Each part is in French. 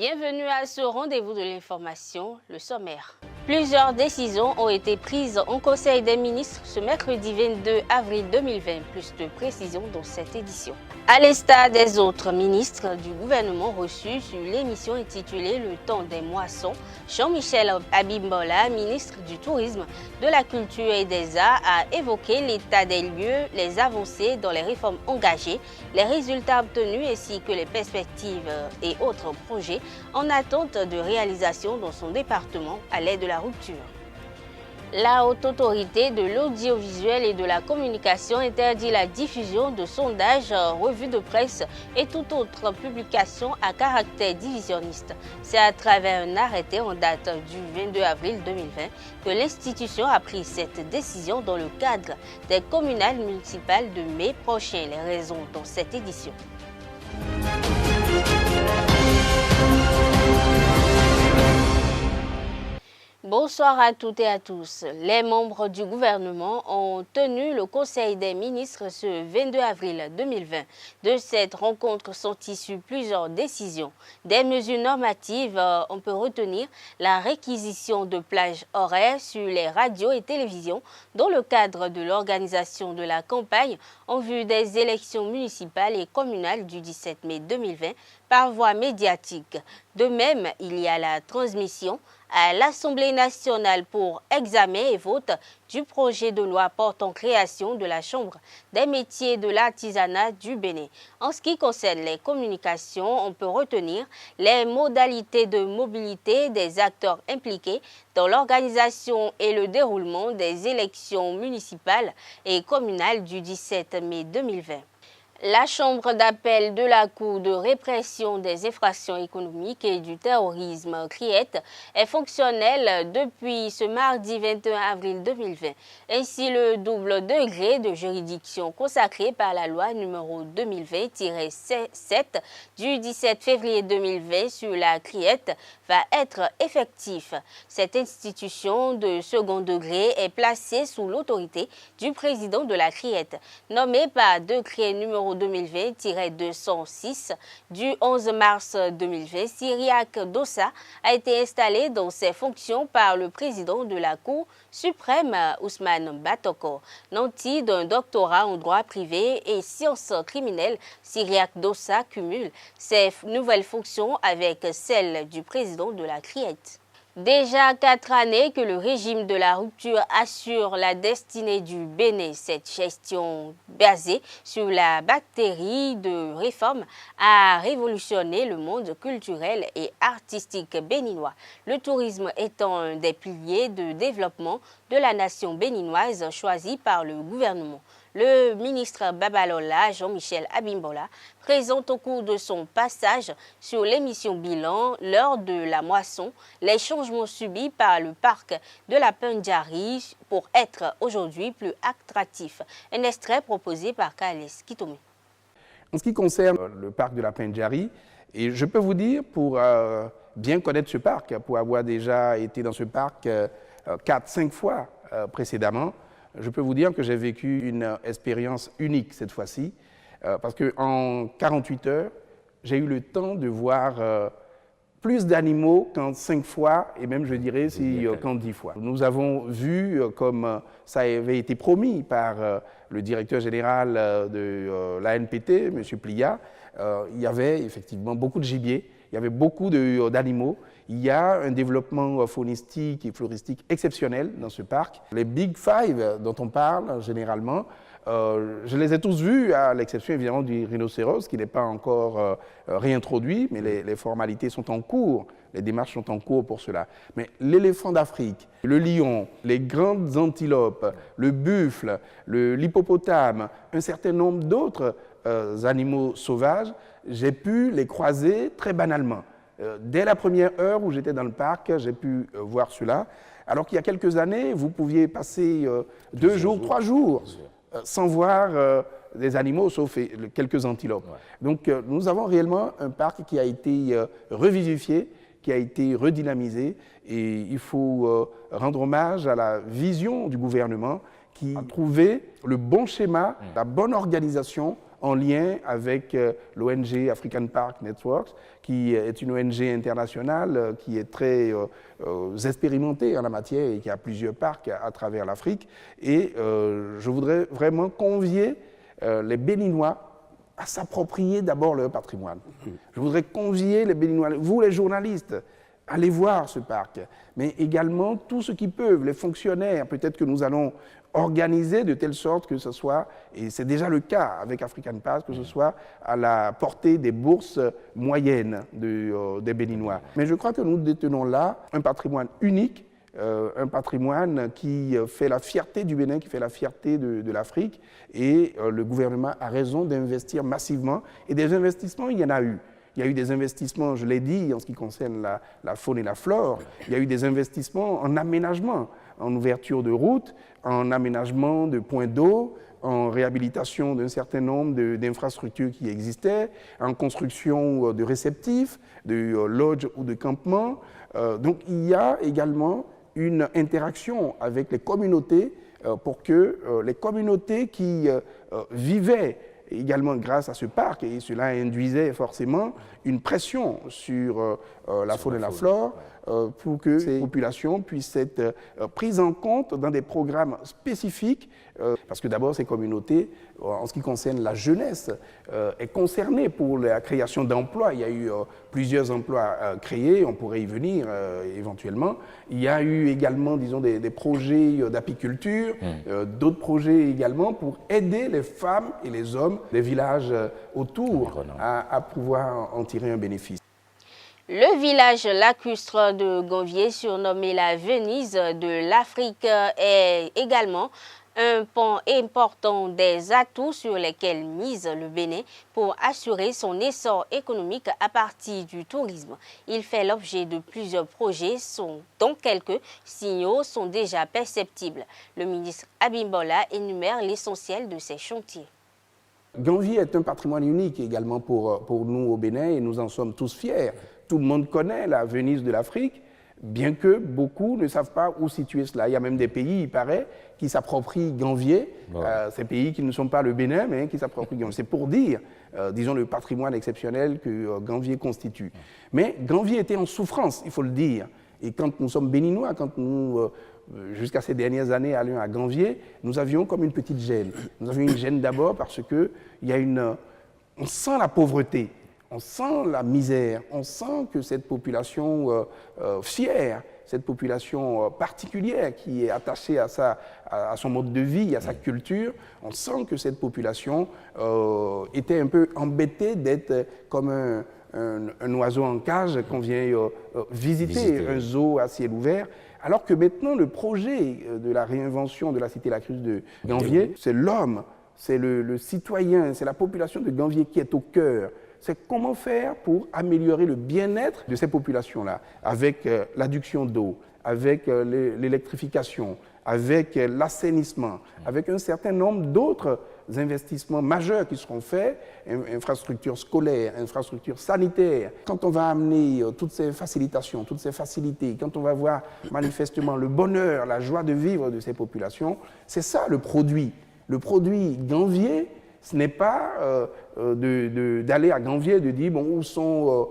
Bienvenue à ce rendez-vous de l'information, le sommaire. Plusieurs décisions ont été prises en Conseil des ministres ce mercredi 22 avril 2020, plus de précisions dans cette édition. À l'instar des autres ministres du gouvernement reçus sur l'émission intitulée Le temps des moissons, Jean-Michel Abimbola, ministre du Tourisme, de la Culture et des Arts, a évoqué l'état des lieux, les avancées dans les réformes engagées, les résultats obtenus ainsi que les perspectives et autres projets en attente de réalisation dans son département à l'aide de la rupture. La Haute Autorité de l'audiovisuel et de la communication interdit la diffusion de sondages, revues de presse et toute autre publication à caractère divisionniste. C'est à travers un arrêté en date du 22 avril 2020 que l'institution a pris cette décision dans le cadre des communales municipales de mai prochain. Les raisons dans cette édition. Bonsoir à toutes et à tous. Les membres du gouvernement ont tenu le Conseil des ministres ce 22 avril 2020. De cette rencontre sont issues plusieurs décisions. Des mesures normatives, on peut retenir la réquisition de plages horaires sur les radios et télévisions dans le cadre de l'organisation de la campagne en vue des élections municipales et communales du 17 mai 2020 par voie médiatique. De même, il y a la transmission à l'Assemblée nationale pour examen et vote du projet de loi portant création de la Chambre des métiers de l'artisanat du Bénin. En ce qui concerne les communications, on peut retenir les modalités de mobilité des acteurs impliqués dans l'organisation et le déroulement des élections municipales et communales du 17 mai 2020. La Chambre d'appel de la Cour de répression des infractions économiques et du terrorisme, CRIET, est fonctionnelle depuis ce mardi 21 avril 2020. Ainsi, le double degré de juridiction consacré par la loi numéro 2020-7 du 17 février 2020 sur la CRIET va être effectif. Cette institution de second degré est placée sous l'autorité du président de la CRIET, nommé par décret numéro 2020-206 du 11 mars 2020, Cyriaque Dossa a été installé dans ses fonctions par le président de la Cour suprême, Ousmane Batoko. Nanti d'un doctorat en droit privé et sciences criminelles, Cyriaque Dossa cumule ses nouvelles fonctions avec celles du président de la CRIET. Déjà 4 années que le régime de la rupture assure la destinée du Bénin. Cette gestion basée sur la bactérie de réforme a révolutionné le monde culturel et artistique béninois. Le tourisme étant un des piliers de développement de la nation béninoise choisi par le gouvernement. Le ministre Babalola, Jean-Michel Abimbola, présente au cours de son passage sur l'émission Bilan, l'heure de la moisson, les changements subis par le parc de la Pendjari pour être aujourd'hui plus attractif. Un extrait proposé par Kales Kitome. En ce qui concerne le parc de la Pendjari, et je peux vous dire, pour bien connaître ce parc, pour avoir déjà été dans ce parc 4-5 fois précédemment, je peux vous dire que j'ai vécu une expérience unique cette fois-ci, parce qu'en 48 heures, j'ai eu le temps de voir plus d'animaux qu'en 5 fois, et même je dirais qu'en 10 fois. Nous avons vu, comme ça avait été promis par le directeur général de l'ANPT, M. Plia, il y avait effectivement beaucoup de gibier, il y avait beaucoup d'animaux. Il y a un développement faunistique et floristique exceptionnel dans ce parc. Les Big Five dont on parle généralement, je les ai tous vus, à l'exception évidemment du rhinocéros qui n'est pas encore réintroduit, mais les formalités sont en cours, les démarches sont en cours pour cela. Mais l'éléphant d'Afrique, le lion, les grandes antilopes, le buffle, l'hippopotame, un certain nombre d'autres animaux sauvages, j'ai pu les croiser très banalement. Dès la première heure où j'étais dans le parc, j'ai pu voir cela. Alors qu'il y a quelques années, vous pouviez passer 2 jours, 3 jours sans voir des animaux, sauf quelques antilopes. Ouais. Donc nous avons réellement un parc qui a été revivifié, qui a été redynamisé, et il faut rendre hommage à la vision du gouvernement qui a trouvé le bon schéma, la bonne organisation en lien avec l'ONG African Park Networks, qui est une ONG internationale qui est très expérimentée en la matière et qui a plusieurs parcs à travers l'Afrique. Et je voudrais vraiment convier les Béninois à s'approprier d'abord leur patrimoine. Je voudrais convier les Béninois, vous les journalistes, allez voir ce parc, mais également tous ceux qui peuvent, les fonctionnaires, peut-être que nous allons organiser de telle sorte que ce soit, et c'est déjà le cas avec African Park, que ce soit à la portée des bourses moyennes des Béninois. Mais je crois que nous détenons là un patrimoine unique, un patrimoine qui fait la fierté du Bénin, qui fait la fierté de l'Afrique, et le gouvernement a raison d'investir massivement, et des investissements, il y en a eu. Il y a eu des investissements, je l'ai dit, en ce qui concerne la faune et la flore. Il y a eu des investissements en aménagement, en ouverture de routes, en aménagement de points d'eau, en réhabilitation d'un certain nombre d'infrastructures qui existaient, en construction de réceptifs, de lodges ou de campements. Donc il y a également une interaction avec les communautés pour que les communautés qui vivaient également grâce à ce parc, et cela induisait forcément une pression sur la faune et la flore pour que ces populations puissent être prises en compte dans des programmes spécifiques, parce que d'abord ces communautés, en ce qui concerne la jeunesse, est concernée pour la création d'emplois. Il y a eu plusieurs emplois créés, on pourrait y venir éventuellement. Il y a eu également, disons, des projets d'apiculture, d'autres projets également pour aider les femmes et les hommes des villages autour à pouvoir en tirer un bénéfice. Le village lacustre de Ganvié, surnommé la Venise de l'Afrique, est également un pan important des atouts sur lesquels mise le Bénin pour assurer son essor économique à partir du tourisme. Il fait l'objet de plusieurs projets dont quelques signaux sont déjà perceptibles. Le ministre Abimbola énumère l'essentiel de ces chantiers. Ganvié est un patrimoine unique également pour nous au Bénin et nous en sommes tous fiers. Tout le monde connaît la Venise de l'Afrique, bien que beaucoup ne savent pas où situer cela. Il y a même des pays, il paraît, qui s'approprient Ganvié, ces pays qui ne sont pas le Bénin, mais qui s'approprient Ganvié. C'est pour dire, disons, le patrimoine exceptionnel que Ganvié constitue. Mais Ganvié était en souffrance, il faut le dire. Et quand nous sommes béninois, quand nous, jusqu'à ces dernières années, allions à Ganvié, nous avions comme une petite gêne. Nous avions une gêne d'abord parce que on sent la pauvreté. On sent la misère, on sent que cette population fière, cette population particulière qui est attachée à son mode de vie, à sa culture, on sent que cette population était un peu embêtée d'être comme un oiseau en cage qu'on vient visiter, un zoo à ciel ouvert. Alors que maintenant, le projet de la réinvention de la cité lacustre de Ganvié, c'est l'homme, c'est le citoyen, c'est la population de Ganvié qui est au cœur. C'est comment faire pour améliorer le bien-être de ces populations-là, avec l'adduction d'eau, avec l'électrification, avec l'assainissement, avec un certain nombre d'autres investissements majeurs qui seront faits, infrastructures scolaires, infrastructures sanitaires. Quand on va amener toutes ces facilitations, toutes ces facilités, quand on va voir manifestement le bonheur, la joie de vivre de ces populations, c'est ça le produit. Le produit Ganvié, ce n'est pas d'aller à Ganvié et de dire bon, où sont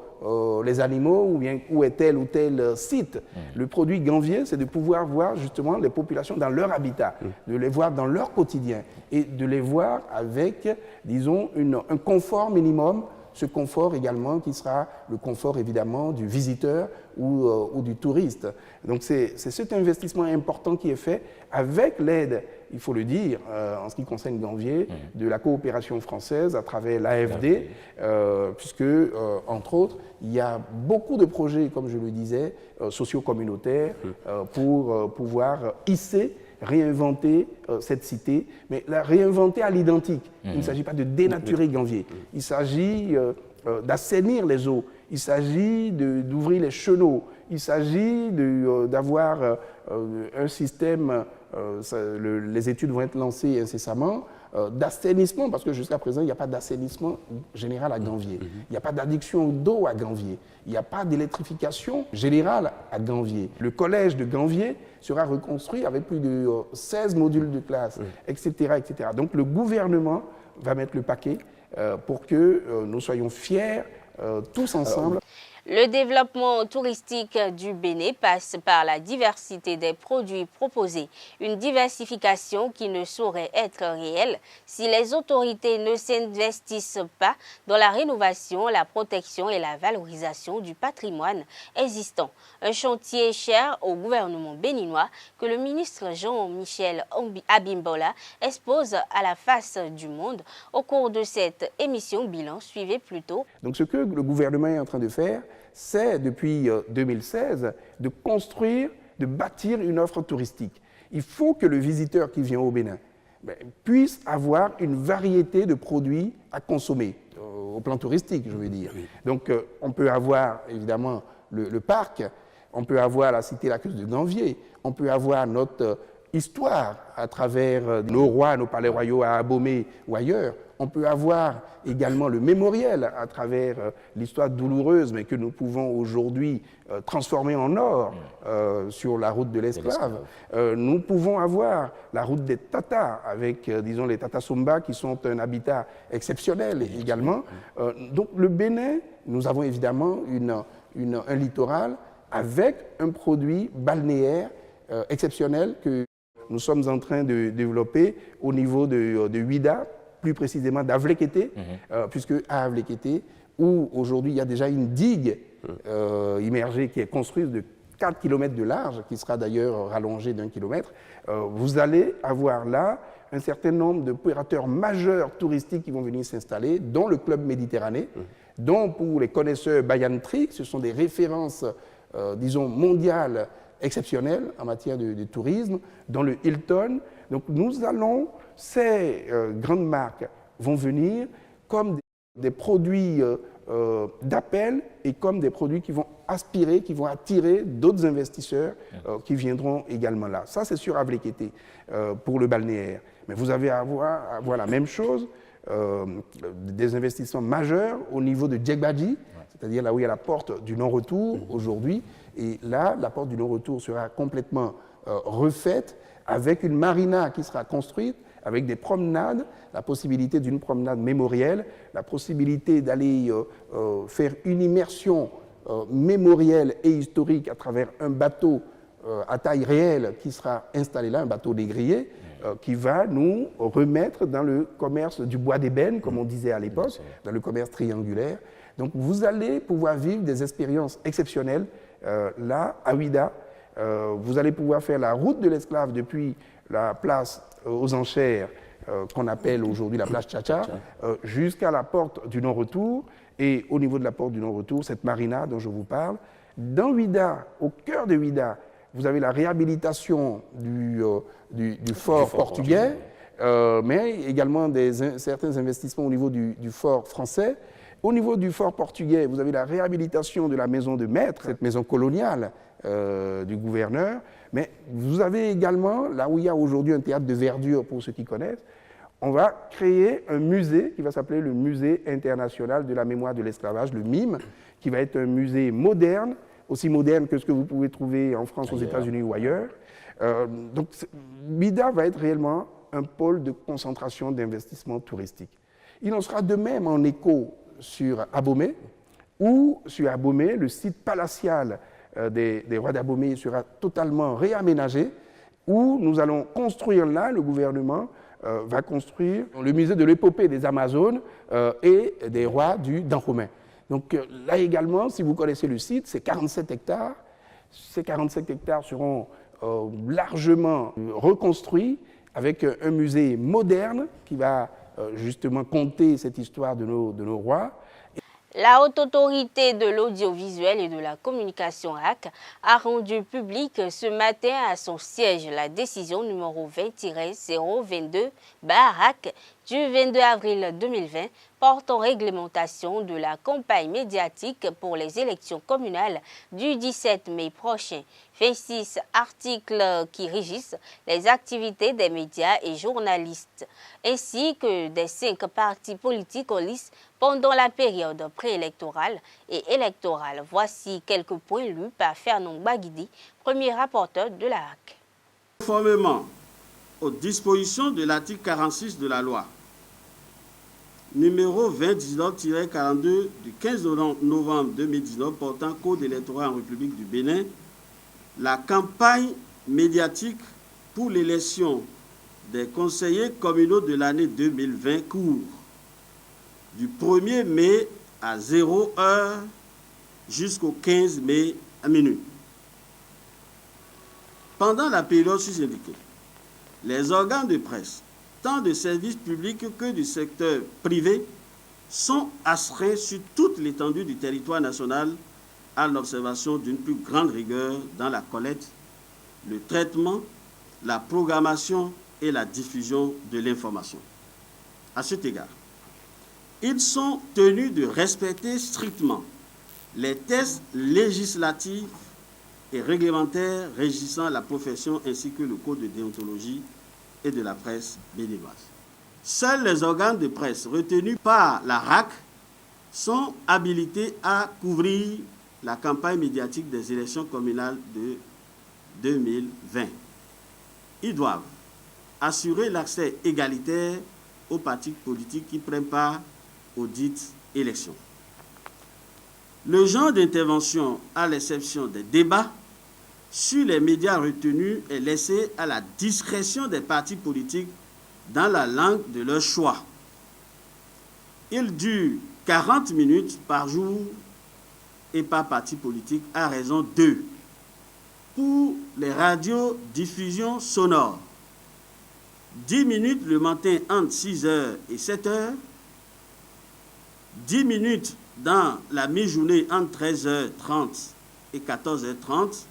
les animaux ou bien où est tel ou tel site. Le produit Ganvié, c'est de pouvoir voir justement les populations dans leur habitat, de les voir dans leur quotidien et de les voir avec, disons, un confort minimum, ce confort également qui sera le confort évidemment du visiteur ou du touriste. Donc c'est cet investissement important qui est fait avec l'aide, il faut le dire, en ce qui concerne Ganvié, de la coopération française à travers l'AFD, puisque, entre autres, il y a beaucoup de projets, comme je le disais, socio-communautaires pour pouvoir hisser, réinventer cette cité, mais la réinventer à l'identique. Il ne s'agit pas de dénaturer Ganvié, il s'agit d'assainir les eaux, il s'agit d'ouvrir les chenaux, il s'agit d'avoir un système, les études vont être lancées incessamment, d'assainissement, parce que jusqu'à présent, il n'y a pas d'assainissement général à Ganvié. Il n'y a pas d'adduction d'eau à Ganvié. Il n'y a pas d'électrification générale à Ganvié. Le collège de Ganvié sera reconstruit avec plus de 16 modules de classe, etc., etc. Donc le gouvernement va mettre le paquet pour que nous soyons fiers tous ensemble. Le développement touristique du Bénin passe par la diversité des produits proposés, une diversification qui ne saurait être réelle si les autorités ne s'investissent pas dans la rénovation, la protection et la valorisation du patrimoine existant. Un chantier cher au gouvernement béninois que le ministre Jean-Michel Abimbola expose à la face du monde. Au cours de cette émission bilan, suivez plutôt. Donc ce que le gouvernement est en train de faire, c'est depuis 2016 de construire, de bâtir une offre touristique. Il faut que le visiteur qui vient au Bénin puisse avoir une variété de produits à consommer, au plan touristique, je veux dire. Oui. Donc on peut avoir évidemment le parc, on peut avoir la cité lacustre de Ganvier, on peut avoir notre histoire à travers nos rois, nos palais royaux à Abomey ou ailleurs. On peut avoir également le mémoriel à travers l'histoire douloureuse, mais que nous pouvons aujourd'hui transformer en or sur la route de l'esclave. Nous pouvons avoir la route des Tatas, avec, disons, les Tata Sumba, qui sont un habitat exceptionnel également. Donc le Bénin, nous avons évidemment un littoral avec un produit balnéaire exceptionnel que nous sommes en train de développer au niveau de Ouida, plus précisément d'Avlekété, puisque à Avlekété, où aujourd'hui il y a déjà une digue immergée qui est construite de 4 km de large, qui sera d'ailleurs rallongée d'1 kilomètre, vous allez avoir là un certain nombre d'opérateurs majeurs touristiques qui vont venir s'installer, dont le Club Méditerranée, dont pour les connaisseurs Bayan Tree, ce sont des références, disons, mondiales exceptionnelles en matière de tourisme, dans le Hilton. Donc nous allons, ces grandes marques vont venir comme des produits d'appel et comme des produits qui vont aspirer, qui vont attirer d'autres investisseurs qui viendront également là. Ça, c'est sur Avlekété pour le balnéaire. Mais vous avez à avoir la même chose, des investissements majeurs au niveau de Djegbadji, c'est-à-dire là où il y a la porte du non-retour aujourd'hui. Et là, la porte du non-retour sera complètement refaite avec une marina qui sera construite, avec des promenades, la possibilité d'une promenade mémorielle, la possibilité d'aller faire une immersion mémorielle et historique à travers un bateau à taille réelle qui sera installé là, un bateau dégrillé, qui va nous remettre dans le commerce du bois d'ébène, comme on disait à l'époque, dans le commerce triangulaire. Donc vous allez pouvoir vivre des expériences exceptionnelles là, à Ouida. Vous allez pouvoir faire la route de l'esclave depuis la place aux enchères, qu'on appelle aujourd'hui la place Tchatcha, jusqu'à la porte du non-retour. Et au niveau de la porte du non-retour, cette marina dont je vous parle. Dans Ouida, au cœur de Ouida, vous avez la réhabilitation du fort portugais, mais également certains investissements au niveau du fort français. Au niveau du fort portugais, vous avez la réhabilitation de la maison de maître, cette maison coloniale du gouverneur. Mais vous avez également, là où il y a aujourd'hui un théâtre de verdure pour ceux qui connaissent, on va créer un musée qui va s'appeler le Musée international de la mémoire de l'esclavage, le MIME, qui va être un musée moderne, aussi moderne que ce que vous pouvez trouver en France, aux États-Unis ou ailleurs. Donc, Ouida va être réellement un pôle de concentration d'investissement touristique. Il en sera de même en écho sur Abomey, où sur Abomey, le site palatial des rois d'Abomey sera totalement réaménagé, où nous allons construire là, le gouvernement va construire le musée de l'épopée des Amazones et des rois du Dahomey. Donc là également, si vous connaissez le site, c'est 47 hectares. Ces 47 hectares seront largement reconstruits avec un musée moderne qui va justement conter cette histoire de nos rois. La Haute Autorité de l'Audiovisuel et de la Communication HAC a rendu public ce matin à son siège la décision numéro 20-022/HAC du 22 avril 2020 portant réglementation de la campagne médiatique pour les élections communales du 17 mai prochain. 26 articles qui régissent les activités des médias et journalistes, ainsi que des 5 partis politiques en lice pendant la période préélectorale et électorale. Voici quelques points lus par Fernand Baguidi, premier rapporteur de la HAC. Conformément aux dispositions de l'article 46 de la loi, numéro 2019-42 du 15 novembre 2019 portant code électoral en République du Bénin, la campagne médiatique pour l'élection des conseillers communaux de l'année 2020 court du 1er mai à 0 heure jusqu'au 15 mai à minuit. Pendant la période sus-indiquée, les organes de presse, tant de services publics que du secteur privé, sont astreints sur toute l'étendue du territoire national à l'observation d'une plus grande rigueur dans la collecte, le traitement, la programmation et la diffusion de l'information. À cet égard, ils sont tenus de respecter strictement les textes législatifs et réglementaires régissant la profession ainsi que le code de déontologie et de la presse béninoise. Seuls les organes de presse retenus par la RAC sont habilités à couvrir la campagne médiatique des élections communales de 2020. Ils doivent assurer l'accès égalitaire aux partis politiques qui prennent part aux dites élections. Le genre d'intervention, à l'exception des débats sur les médias retenus, est laissé à la discrétion des partis politiques dans la langue de leur choix. Il dure 40 minutes par jour et par parti politique à raison de. Pour les radiodiffusions sonores, 10 minutes le matin entre 6h et 7h, 10 minutes dans la mi-journée entre 13h30 et 14h30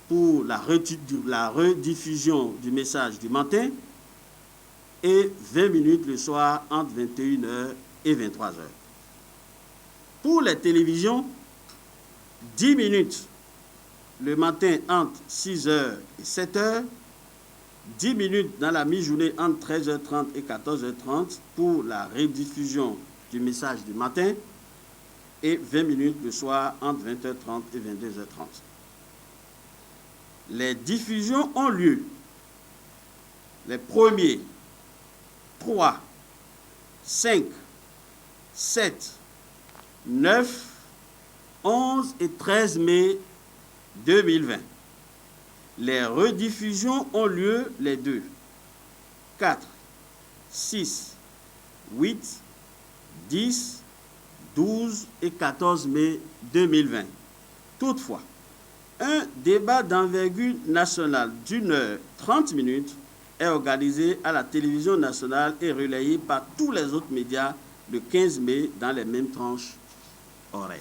pour la rediffusion du message du matin et 20 minutes le soir entre 21h et 23h. Pour les télévisions, 10 minutes le matin entre 6h et 7h, 10 minutes dans la mi-journée entre 13h30 et 14h30 pour la rediffusion du message du matin et 20 minutes le soir entre 20h30 et 22h30. Les diffusions ont lieu les 1er, 3, 5, 7, 9, 11 et 13 mai 2020. Les rediffusions ont lieu les 2, 4, 6, 8, 10, 12 et 14 mai 2020. Toutefois, un débat d'envergure nationale d'une heure 30 minutes est organisé à la télévision nationale et relayé par tous les autres médias le 15 mai dans les mêmes tranches horaires.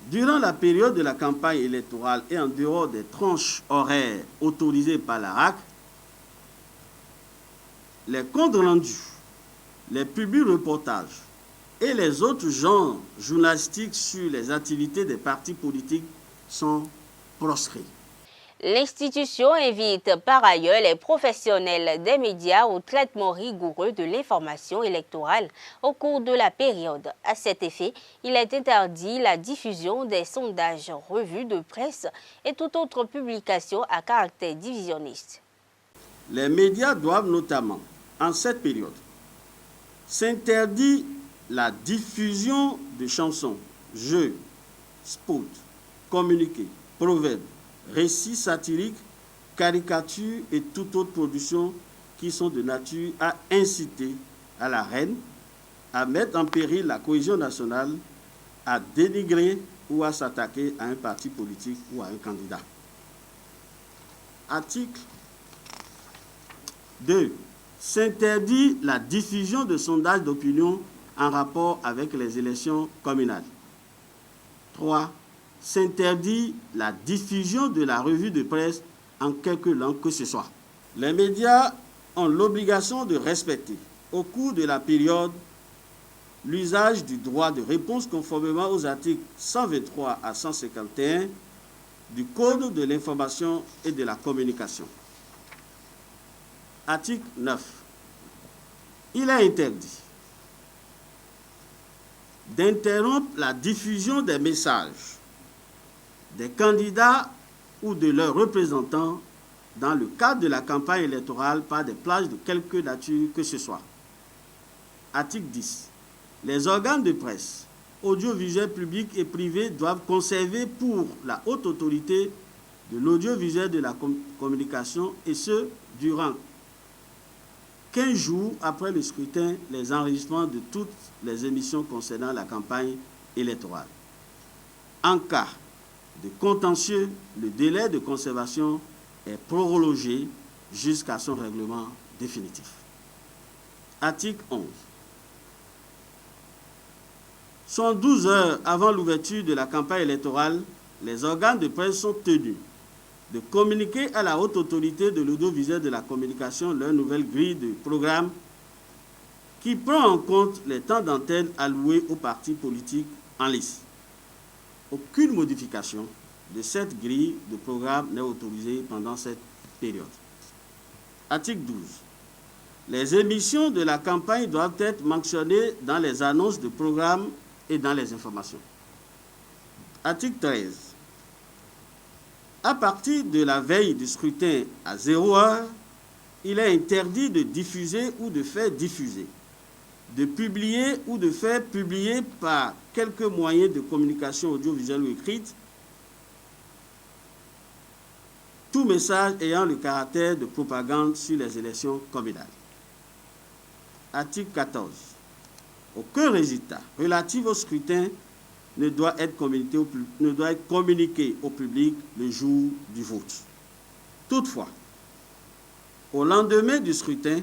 Durant la période de la campagne électorale et en dehors des tranches horaires autorisées par la RAC, les comptes rendus, les publi-reportages et les autres genres journalistiques sur les activités des partis politiques sont proscrits. L'institution invite par ailleurs les professionnels des médias au traitement rigoureux de l'information électorale au cours de la période. À cet effet, il est interdit la diffusion des sondages, revues de presse et toute autre publication à caractère divisionniste. Les médias doivent notamment, en cette période, s'interdire la diffusion de chansons, jeux, spots, communiqués, proverbes, récits satiriques, caricatures et toute autre production qui sont de nature à inciter à la haine, à mettre en péril la cohésion nationale, à dénigrer ou à s'attaquer à un parti politique ou à un candidat. Article 2. S'interdit la diffusion de sondages d'opinion en rapport avec les élections communales. 3. S'interdit la diffusion de la revue de presse en quelque langue que ce soit. Les médias ont l'obligation de respecter, au cours de la période, l'usage du droit de réponse conformément aux articles 123 à 151 du Code de l'information et de la communication. Article 9. Il est interdit d'interrompre la diffusion des messages des candidats ou de leurs représentants dans le cadre de la campagne électorale par des plages de quelque nature que ce soit. Article 10. Les organes de presse, audiovisuels publics et privés doivent conserver pour la haute autorité de l'audiovisuel de la communication, et ce, durant 15 jours après le scrutin, les enregistrements de toutes les émissions concernant la campagne électorale. En cas de contentieux, le délai de conservation est prorogé jusqu'à son règlement définitif. Article 11. 112 heures avant l'ouverture de la campagne électorale, les organes de presse sont tenus de communiquer à la haute autorité de l'audiovisuel de la communication leur nouvelle grille de programme qui prend en compte les temps d'antenne alloués aux partis politiques en lice. Aucune modification de cette grille de programme n'est autorisée pendant cette période. Article 12. Les émissions de la campagne doivent être mentionnées dans les annonces de programme et dans les informations. Article 13. À partir de la veille du scrutin à 0 heure, il est interdit de diffuser ou de faire diffuser, de publier ou de faire publier par quelques moyens de communication audiovisuelle ou écrite tout message ayant le caractère de propagande sur les élections communales. Article 14. Aucun résultat relatif au scrutin ne doit être communiqué au public le jour du vote. Toutefois, au lendemain du scrutin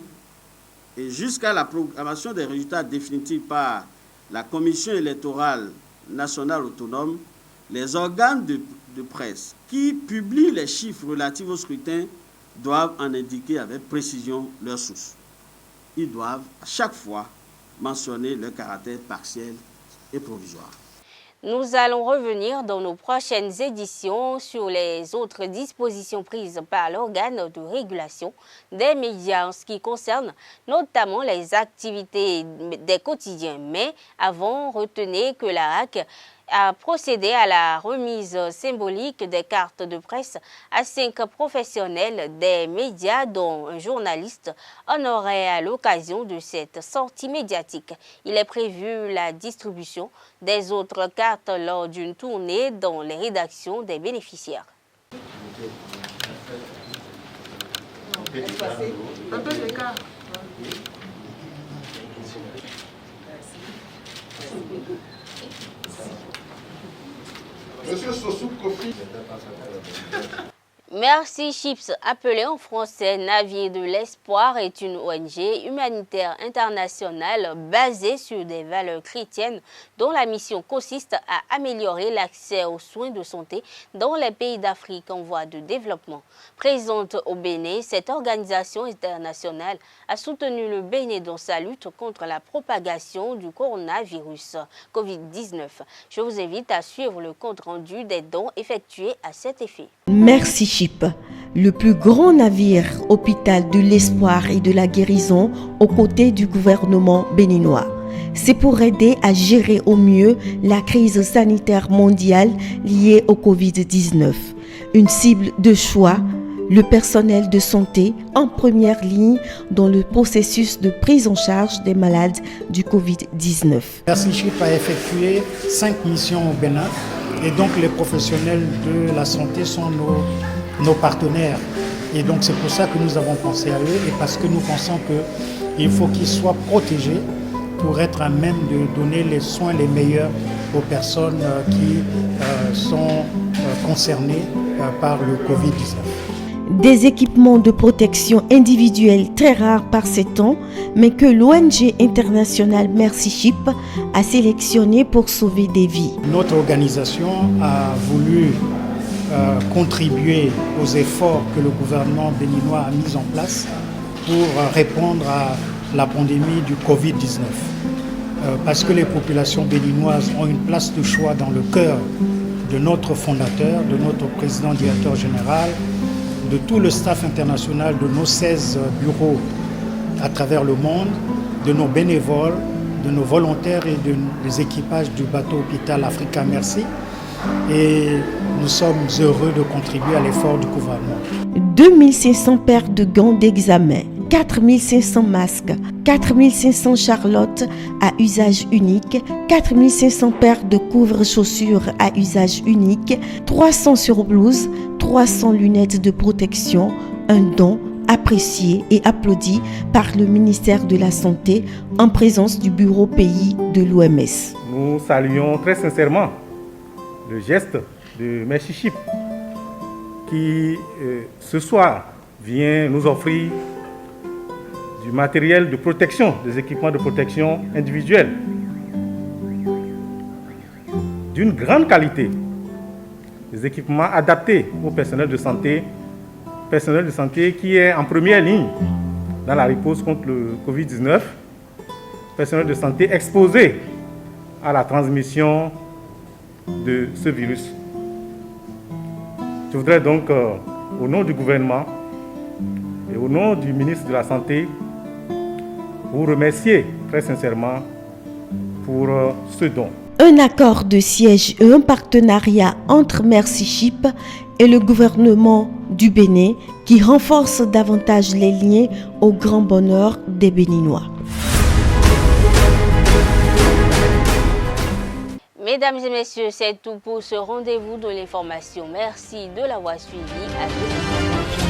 et jusqu'à la proclamation des résultats définitifs par la Commission électorale nationale autonome, les organes de presse qui publient les chiffres relatifs au scrutin doivent en indiquer avec précision leurs sources. Ils doivent à chaque fois mentionner leur caractère partiel et provisoire. Nous allons revenir dans nos prochaines éditions sur les autres dispositions prises par l'organe de régulation des médias en ce qui concerne notamment les activités des quotidiens. Mais avant, retenez que l'ARAC a procédé à la remise symbolique des cartes de presse à 5 professionnels des médias, dont un journaliste honoré à l'occasion de cette sortie médiatique. Il est prévu la distribution des autres cartes lors d'une tournée dans les rédactions des bénéficiaires. Un peu d'écart. Monsieur Sossou Kofi. Merci Chips, appelé en français Navire de l'Espoir, est une ONG humanitaire internationale basée sur des valeurs chrétiennes dont la mission consiste à améliorer l'accès aux soins de santé dans les pays d'Afrique en voie de développement. Présente au Bénin, cette organisation internationale a soutenu le Bénin dans sa lutte contre la propagation du coronavirus Covid-19. Je vous invite à suivre le compte-rendu des dons effectués à cet effet. Merci Chip, le plus grand navire hôpital de l'espoir et de la guérison aux côtés du gouvernement béninois. C'est pour aider à gérer au mieux la crise sanitaire mondiale liée au Covid-19. Une cible de choix, le personnel de santé en première ligne dans le processus de prise en charge des malades du Covid-19. Merci Chip a effectué 5 missions au Bénin et donc les professionnels de la santé sont nos partenaires. Et donc c'est pour ça que nous avons pensé à eux et parce que nous pensons qu'il faut qu'ils soient protégés pour être à même de donner les soins les meilleurs aux personnes qui sont concernées par le Covid-19. Des équipements de protection individuelle très rares par ces temps, mais que l'ONG internationale Merci Chip a sélectionné pour sauver des vies. Notre organisation a voulu contribuer aux efforts que le gouvernement béninois a mis en place pour répondre à la pandémie du Covid-19. Parce que les populations béninoises ont une place de choix dans le cœur de notre fondateur, de notre président directeur général, de tout le staff international de nos 16 bureaux à travers le monde, de nos bénévoles, de nos volontaires et des équipages du bateau hôpital Africa Merci. Et nous sommes heureux de contribuer à l'effort du gouvernement. 2500 paires de gants d'examen, 4500 masques, 4500 charlottes à usage unique, 4500 paires de couvre-chaussures à usage unique, 300 surblouses, 300 lunettes de protection, un don apprécié et applaudi par le ministère de la Santé en présence du Bureau pays de l'OMS. Nous saluons très sincèrement le geste de M. Chip qui, ce soir, vient nous offrir du matériel de protection, des équipements de protection individuelle d'une grande qualité, des équipements adaptés au personnel de santé qui est en première ligne dans la riposte contre le Covid-19, personnel de santé exposé à la transmission de ce virus. Je voudrais donc, au nom du gouvernement et au nom du ministre de la Santé, vous remercier très sincèrement pour ce don. Un accord de siège et un partenariat entre Merci Chip et le gouvernement du Bénin qui renforce davantage les liens au grand bonheur des Béninois. Mesdames et messieurs, c'est tout pour ce rendez-vous de l'information. Merci de l'avoir suivi. À bientôt.